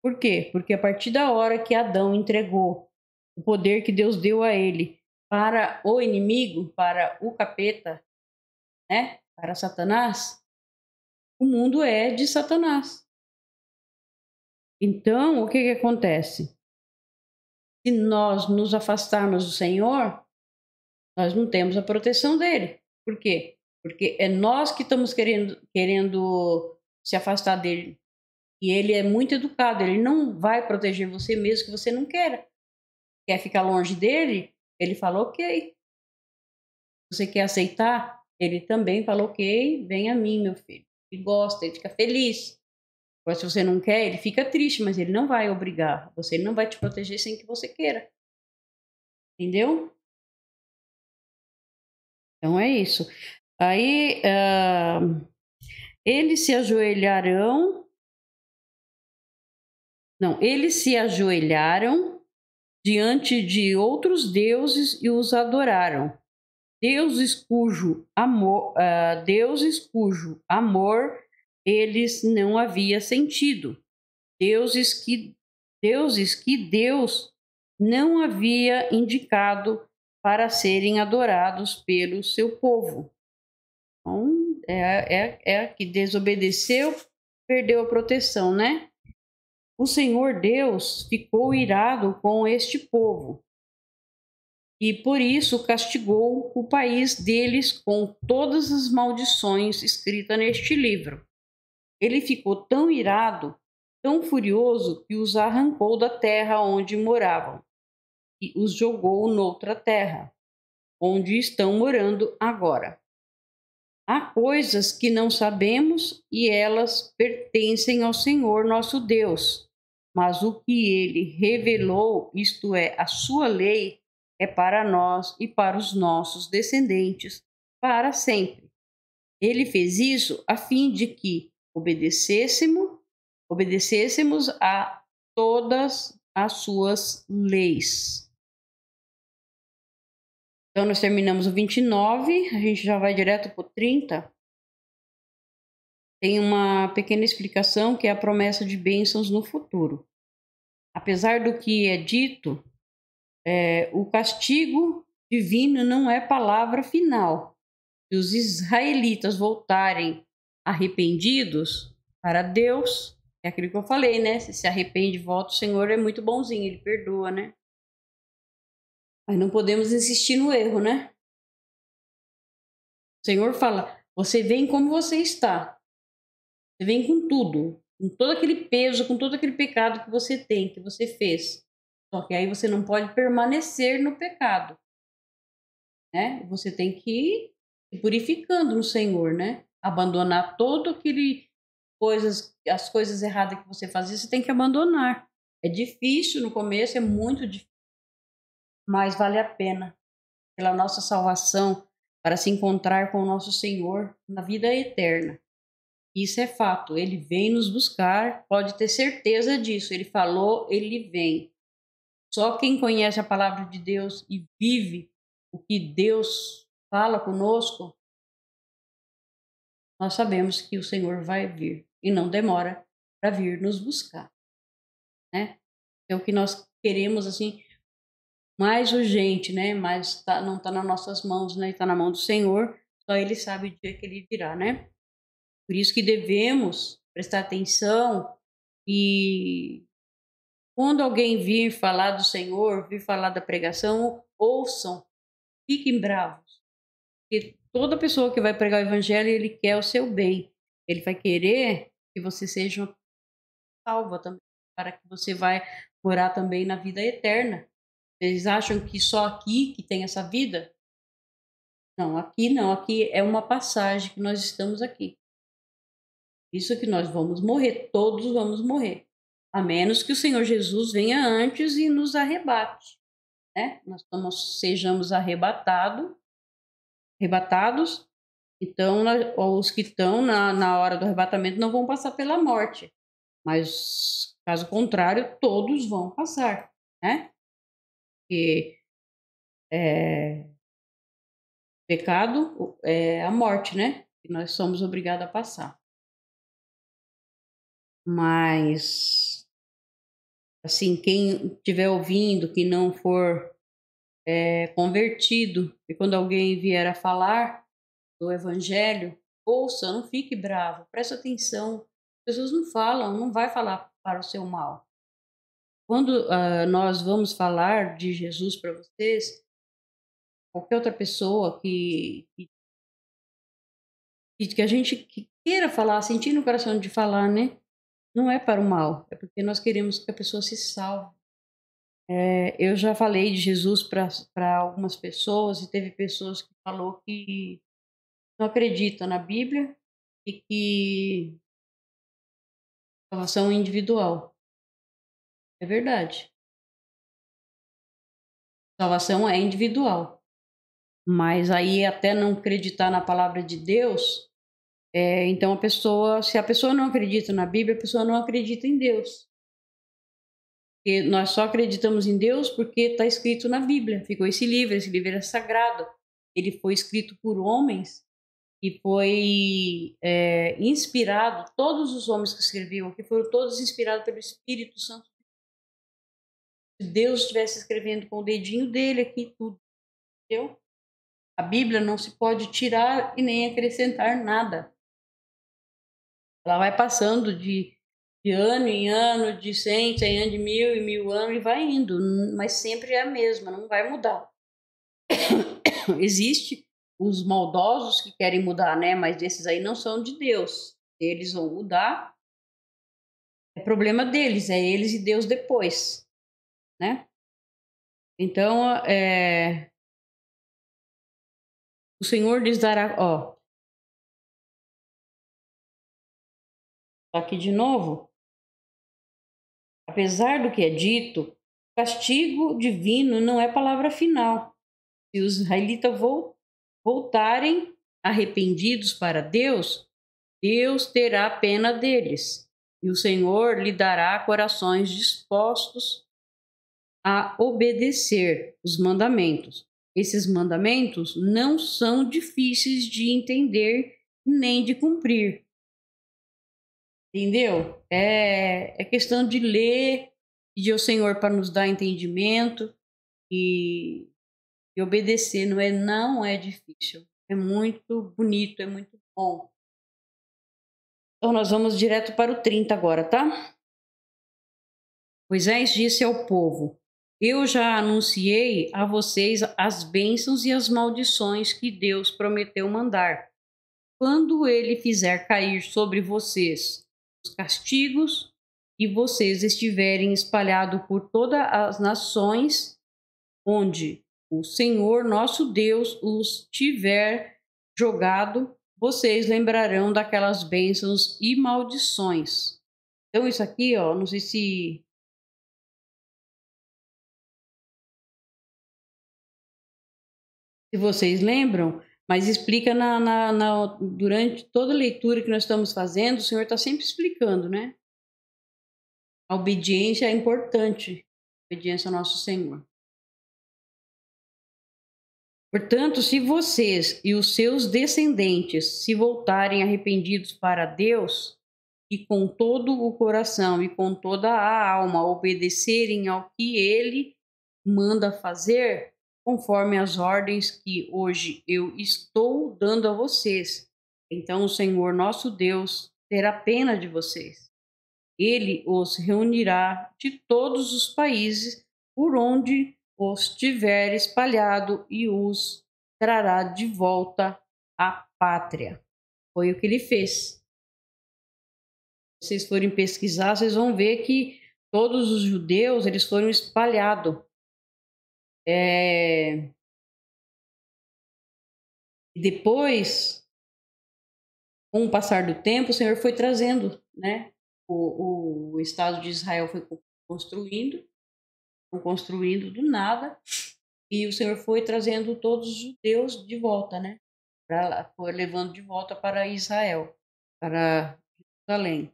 Por quê? Porque a partir da hora que Adão entregou o poder que Deus deu a ele para o inimigo, para o capeta, né? Para Satanás, o mundo é de Satanás. Então, o que acontece? Se nós nos afastarmos do Senhor, nós não temos a proteção dele. Por quê? Porque é nós que estamos querendo se afastar dele. E ele é muito educado, ele não vai proteger você mesmo que você não queira. Quer ficar longe dele? Ele fala ok. Você quer aceitar? Ele também fala ok, vem a mim, meu filho. Ele gosta, ele fica feliz. Mas se você não quer, ele fica triste, mas ele não vai obrigar. Ele não vai te proteger sem que você queira. Entendeu? Então é isso. Aí eles se ajoelharão. Não, eles se ajoelharam diante de outros deuses e os adoraram. Deuses cujo amor eles não havia sentido. Deuses que Deus não havia indicado para serem adorados pelo seu povo. Então, é que desobedeceu, perdeu a proteção, né? O Senhor Deus ficou irado com este povo e por isso castigou o país deles com todas as maldições escritas neste livro. Ele ficou tão irado, tão furioso, que os arrancou da terra onde moravam e os jogou noutra terra, onde estão morando agora. Há coisas que não sabemos e elas pertencem ao Senhor nosso Deus, mas o que ele revelou, isto é, a sua lei, é para nós e para os nossos descendentes, para sempre. Ele fez isso a fim de que obedecêssemos a todas as suas leis. Então, nós terminamos o 29, a gente já vai direto para o 30. Tem uma pequena explicação que é a promessa de bênçãos no futuro. Apesar do que é dito, o castigo divino não é palavra final. Se os israelitas voltarem arrependidos para Deus, é aquilo que eu falei, né? Se arrepende, volta, o Senhor é muito bonzinho, ele perdoa, né? Mas não podemos insistir no erro, né? O Senhor fala, você vem como você está. Você vem com tudo, com todo aquele peso, com todo aquele pecado que você tem, que você fez. Só que aí você não pode permanecer no pecado, né? Você tem que ir se purificando no Senhor, né? Abandonar todo aquele as coisas erradas que você fazia, você tem que abandonar. É difícil no começo, é muito difícil, mas vale a pena pela nossa salvação, para se encontrar com o nosso Senhor na vida eterna. Isso é fato, ele vem nos buscar, pode ter certeza disso. Ele falou, ele vem. Só quem conhece a palavra de Deus e vive o que Deus fala conosco, nós sabemos que o Senhor vai vir e não demora para vir nos buscar, né? É o que nós queremos, assim, mais urgente, né? Mas não está nas nossas mãos, né? Está na mão do Senhor, só Ele sabe o dia que Ele virá, né? Por isso que devemos prestar atenção e quando alguém vir falar do Senhor, vir falar da pregação, ouçam, fiquem bravos. Porque toda pessoa que vai pregar o evangelho, ele quer o seu bem. Ele vai querer que você seja salva também, para que você vai morar também na vida eterna. Eles acham que só aqui que tem essa vida? Não, aqui é uma passagem que nós estamos aqui. Isso que nós vamos morrer, todos vamos morrer. A menos que o Senhor Jesus venha antes e nos arrebate, né? Sejamos arrebatados, então os que estão na hora do arrebatamento não vão passar pela morte, mas caso contrário, todos vão passar, né? Porque pecado é a morte, né? Que nós somos obrigados a passar. Mas, assim, quem estiver ouvindo, que não for convertido, e quando alguém vier a falar do evangelho, ouça, não fique bravo, preste atenção. Jesus não fala, não vai falar para o seu mal. Quando nós vamos falar de Jesus para vocês, qualquer outra pessoa que e que a gente queira falar, sentir no coração de falar, né? Não é para o mal, é porque nós queremos que a pessoa se salve. Eu já falei de Jesus para algumas pessoas e teve pessoas que falou que não acreditam na Bíblia e que salvação é individual. É verdade. Salvação é individual. Mas aí até não acreditar na palavra de Deus, então se a pessoa não acredita na Bíblia, a pessoa não acredita em Deus. Porque nós só acreditamos em Deus porque está escrito na Bíblia. Ficou esse livro é sagrado. Ele foi escrito por homens e foi inspirado, todos os homens que escreviam aqui foram todos inspirados pelo Espírito Santo. Se Deus estivesse escrevendo com o dedinho dele aqui tudo, entendeu? A Bíblia não se pode tirar e nem acrescentar nada. Ela vai passando de ano em ano, de 100 anos, de 1000 e 1000 anos, e vai indo, mas sempre é a mesma, não vai mudar. Existe os maldosos que querem mudar, né? Mas esses aí não são de Deus. Eles vão mudar, é problema deles, é eles e Deus depois, né? Então, o Senhor lhes dará, aqui de novo, apesar do que é dito, castigo divino não é palavra final. Se os israelitas voltarem arrependidos para Deus, Deus terá pena deles, e o Senhor lhe dará corações dispostos a obedecer os mandamentos. Esses mandamentos não são difíceis de entender nem de cumprir. Entendeu? É questão de ler, pedir ao Senhor para nos dar entendimento e obedecer. Não é difícil. É muito bonito, é muito bom. Então, nós vamos direto para o 30 agora, tá? Moisés disse ao povo: Eu já anunciei a vocês as bênçãos e as maldições que Deus prometeu mandar. Quando ele fizer cair sobre vocês os castigos e vocês estiverem espalhados por todas as nações onde o Senhor nosso Deus os tiver jogado, vocês lembrarão daquelas bênçãos e maldições. Então, isso aqui, não sei se vocês lembram, mas explica durante toda a leitura que nós estamos fazendo, o Senhor está sempre explicando, né? A obediência é importante, a obediência ao nosso Senhor. Portanto, se vocês e os seus descendentes se voltarem arrependidos para Deus e com todo o coração e com toda a alma obedecerem ao que Ele manda fazer, conforme as ordens que hoje eu estou dando a vocês, então o Senhor nosso Deus terá pena de vocês. Ele os reunirá de todos os países por onde os tiver espalhado e os trará de volta à pátria. Foi o que ele fez. Se vocês forem pesquisar, vocês vão ver que todos os judeus eles foram espalhados. E depois, com o passar do tempo, o Senhor foi trazendo, né? O Estado de Israel foi construindo do nada, e o Senhor foi trazendo todos os judeus de volta, né? Foi levando de volta para Israel, para Jerusalém.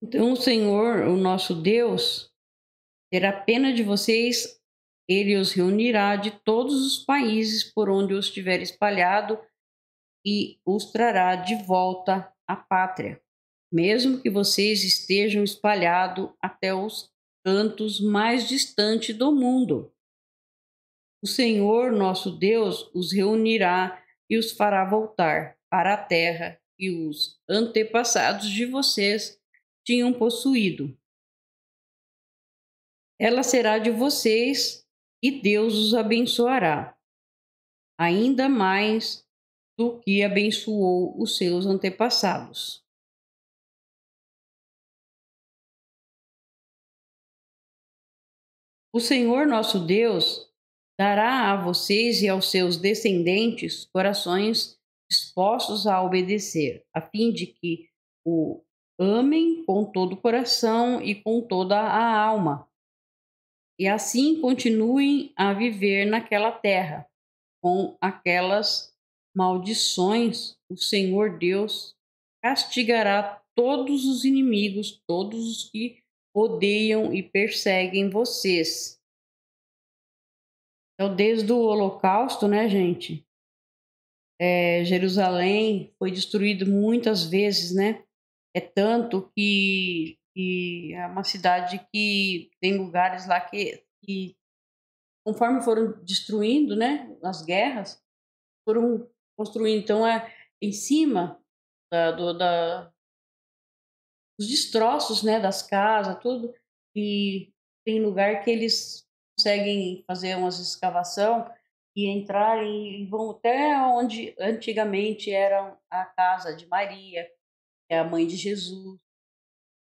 Então, o Senhor, o nosso Deus, terá pena de vocês, ele os reunirá de todos os países por onde os tiver espalhado e os trará de volta à pátria, mesmo que vocês estejam espalhados até os cantos mais distantes do mundo. O Senhor, nosso Deus, os reunirá e os fará voltar para a terra que os antepassados de vocês tinham possuído. ela será de vocês e Deus os abençoará, ainda mais do que abençoou os seus antepassados. O Senhor nosso Deus dará a vocês e aos seus descendentes corações dispostos a obedecer, a fim de que o amem com todo o coração e com toda a alma, e assim continuem a viver naquela terra. Com aquelas maldições, o Senhor Deus castigará todos os inimigos, todos os que odeiam e perseguem vocês. Então, desde o Holocausto, né, gente? Jerusalém foi destruído muitas vezes, né? É tanto que é uma cidade que tem lugares lá que conforme foram destruindo, né, as guerras, foram construindo. Então, em cima dos destroços, né, das casas, tudo. E tem lugar que eles conseguem fazer umas escavação e entrar e vão até onde antigamente era a casa de Maria, que é a mãe de Jesus.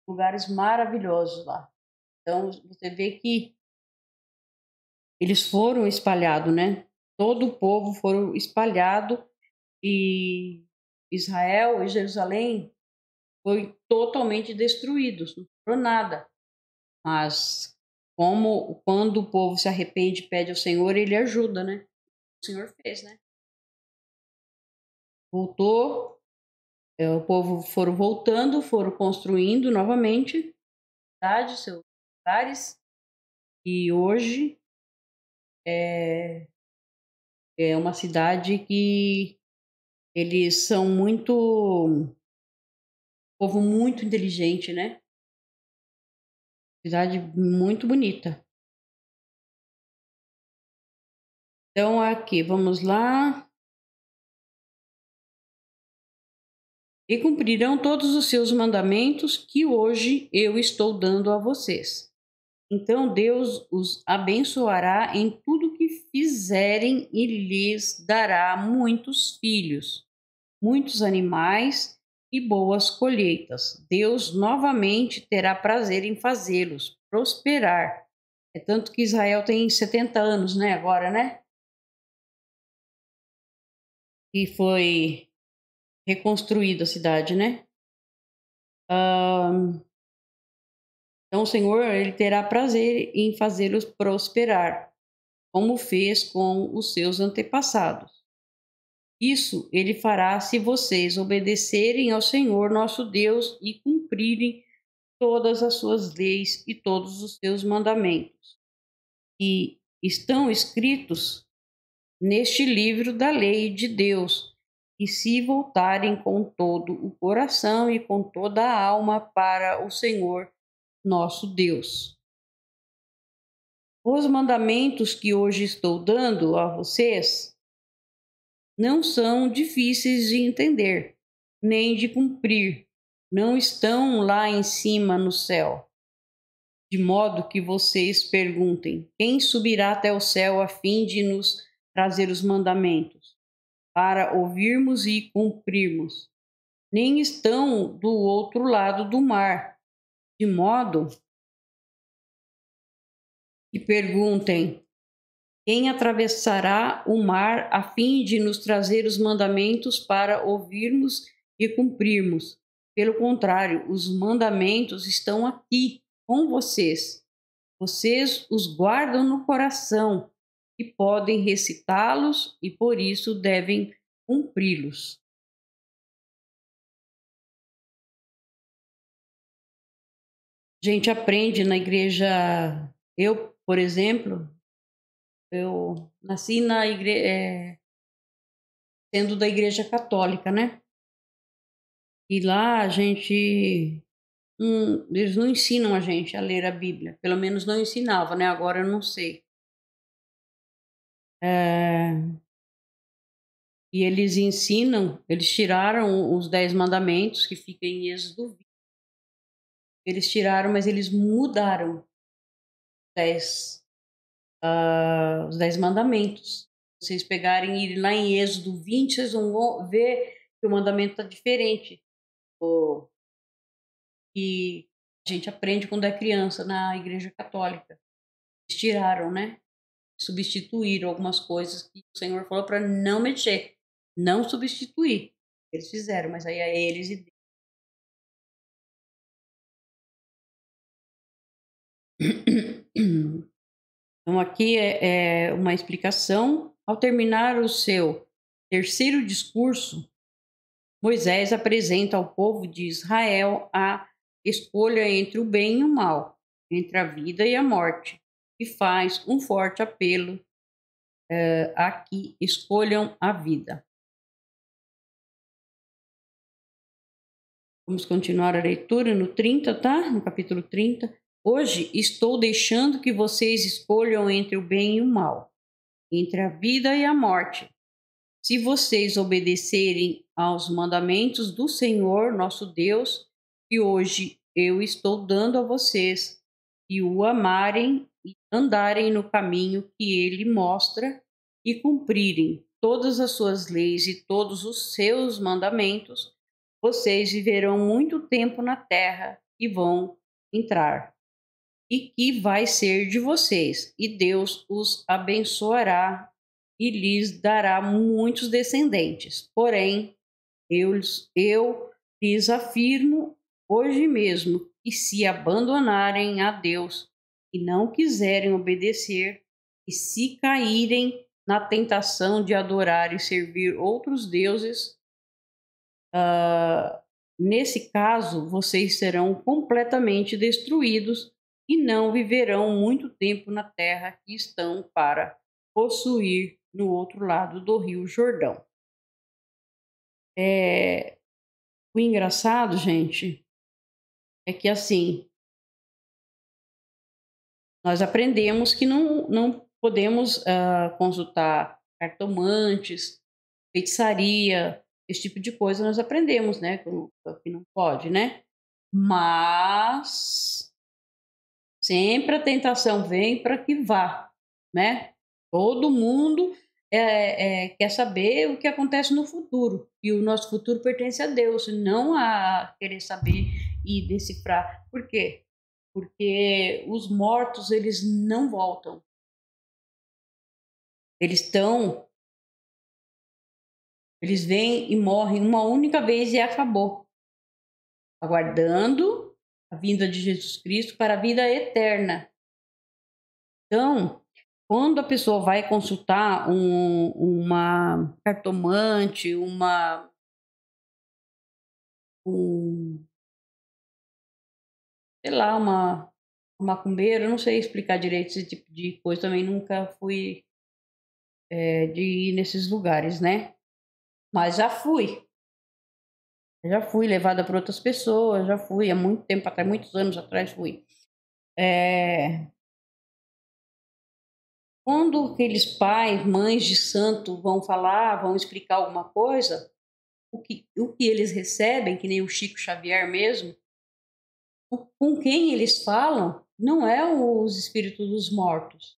Lugares maravilhosos lá. Então, você vê que eles foram espalhados, né? Todo o povo foram espalhado e Israel e Jerusalém foi totalmente destruído, não sobrou nada. Mas quando o povo se arrepende e pede ao Senhor, ele ajuda, né? O Senhor fez, né? Voltou, o povo foram voltando, foram construindo novamente cidades, seus lugares, e hoje é uma cidade que eles são povo muito inteligente, né? Cidade muito bonita. Então, aqui, vamos lá. E cumprirão todos os seus mandamentos que hoje eu estou dando a vocês. Então Deus os abençoará em tudo que fizerem e lhes dará muitos filhos, muitos animais e boas colheitas. Deus novamente terá prazer em fazê-los prosperar. É tanto que Israel tem 70 anos, né, agora, né? E foi reconstruída a cidade, né? Então o Senhor ele terá prazer em fazê-los prosperar, como fez com os seus antepassados. Isso ele fará se vocês obedecerem ao Senhor nosso Deus e cumprirem todas as suas leis e todos os seus mandamentos, que estão escritos neste livro da lei de Deus, e se voltarem com todo o coração e com toda a alma para o Senhor nosso Deus. Os mandamentos que hoje estou dando a vocês não são difíceis de entender, nem de cumprir. Não estão lá em cima no céu, de modo que vocês perguntem: quem subirá até o céu a fim de nos trazer os mandamentos, para ouvirmos e cumprirmos? Nem estão do outro lado do mar, de modo que perguntem: quem atravessará o mar a fim de nos trazer os mandamentos para ouvirmos e cumprirmos? Pelo contrário, os mandamentos estão aqui com vocês. Vocês os guardam no coração e podem recitá-los e por isso devem cumpri-los. A gente aprende na igreja. Eu, por exemplo, eu nasci na igreja, sendo da igreja católica, né? E lá a gente, eles não ensinam a gente a ler a Bíblia. Pelo menos não ensinava, né? Agora eu não sei. E eles ensinam, eles tiraram os 10 mandamentos que ficam em Êxodo 20. Eles tiraram, mas eles mudaram. 10, os 10 mandamentos. Se vocês pegarem e irem lá em Êxodo 20, vocês vão ver que o mandamento está diferente. O que a gente aprende quando é criança na Igreja Católica. Eles tiraram, né? Substituíram algumas coisas que o Senhor falou para não mexer, não substituir. Eles fizeram, mas aí é eles e Deus. Então, aqui é uma explicação. Ao terminar o seu terceiro discurso, Moisés apresenta ao povo de Israel a escolha entre o bem e o mal, entre a vida e a morte, e faz um forte apelo a que escolham a vida. Vamos continuar a leitura no 30, tá? No capítulo 30. Hoje estou deixando que vocês escolham entre o bem e o mal, entre a vida e a morte. Se vocês obedecerem aos mandamentos do Senhor, nosso Deus, que hoje eu estou dando a vocês, e o amarem e andarem no caminho que ele mostra e cumprirem todas as suas leis e todos os seus mandamentos, vocês viverão muito tempo na terra e vão entrar, e que vai ser de vocês, e Deus os abençoará e lhes dará muitos descendentes. Porém, eu lhes afirmo hoje mesmo que se abandonarem a Deus e não quiserem obedecer, e se caírem na tentação de adorar e servir outros deuses, nesse caso vocês serão completamente destruídos e não viverão muito tempo na terra que estão para possuir no outro lado do Rio Jordão. O engraçado, gente, é que assim, nós aprendemos que não podemos consultar cartomantes, feitiçaria, esse tipo de coisa nós aprendemos, né? Que não pode, né? Mas sempre a tentação vem para que vá, né? Todo mundo quer saber o que acontece no futuro. E o nosso futuro pertence a Deus, não a querer saber e decifrar. Por quê? Porque os mortos, eles não voltam. Eles vêm e morrem uma única vez e acabou. Aguardando a vinda de Jesus Cristo para a vida eterna. Então, quando a pessoa vai consultar uma cartomante, sei lá, uma macumbeira, eu não sei explicar direito esse tipo de coisa, também nunca fui de ir nesses lugares, né? Mas já fui levada por outras pessoas, já fui há muito tempo atrás, muitos anos atrás fui. Quando aqueles pais, mães de santo vão falar, vão explicar alguma coisa, o que eles recebem, que nem o Chico Xavier mesmo, com quem eles falam não é os espíritos dos mortos.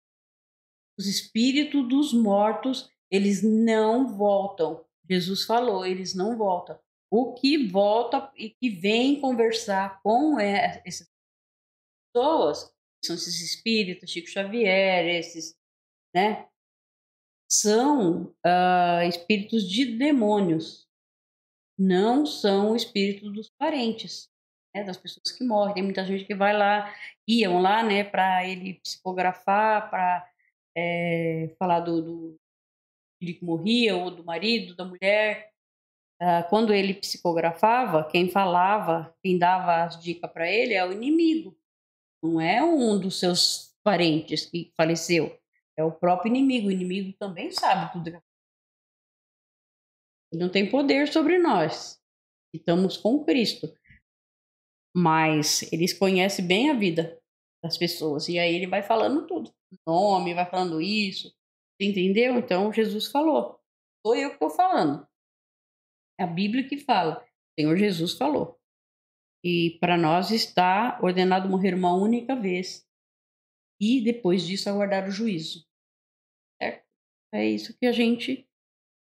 Os espíritos dos mortos, eles não voltam. Jesus falou, eles não voltam. O que volta e que vem conversar com essas pessoas, são esses espíritos, Chico Xavier, esses, né? São espíritos de demônios, não são o espírito dos parentes, né, das pessoas que morrem. Tem muita gente que iam lá, né, para ele psicografar, para falar do filho que morria, ou do marido, da mulher. Quando ele psicografava, quem falava, quem dava as dicas para ele é o inimigo, não é um dos seus parentes que faleceu, é o próprio inimigo. O inimigo também sabe tudo. Ele não tem poder sobre nós, que estamos com Cristo. Mas eles conhecem bem a vida das pessoas. E aí ele vai falando tudo. O nome, vai falando isso. Entendeu? Então Jesus falou. Sou eu que estou falando. É a Bíblia que fala. O Senhor Jesus falou. E para nós está ordenado morrer uma única vez. e depois disso aguardar o juízo, certo? É isso que a gente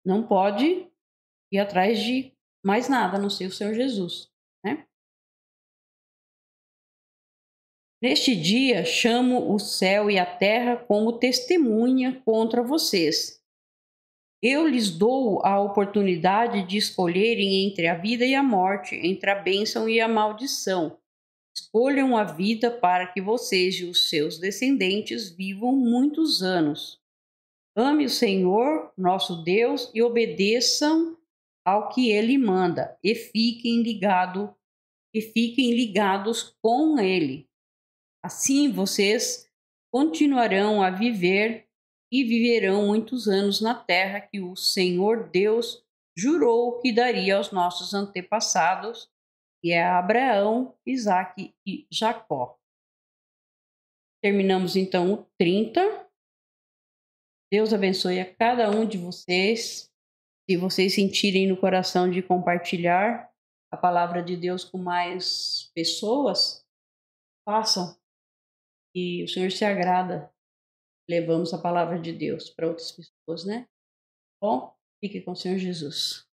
não pode ir atrás de mais nada, a não ser o Senhor Jesus, né? Neste dia chamo o céu e a terra como testemunha contra vocês. Eu lhes dou a oportunidade de escolherem entre a vida e a morte, entre a bênção e a maldição. Escolham a vida para que vocês e os seus descendentes vivam muitos anos. Ame o Senhor, nosso Deus, e obedeçam ao que ele manda, e fiquem ligados com ele. Assim vocês continuarão a viver e viverão muitos anos na terra que o Senhor Deus jurou que daria aos nossos antepassados, que é Abraão, Isaque e Jacó. Terminamos então o 30. Deus abençoe a cada um de vocês. Se vocês sentirem no coração de compartilhar a palavra de Deus com mais pessoas, façam. E o Senhor se agrada. Levamos a palavra de Deus para outras pessoas, né? Bom, fique com o Senhor Jesus.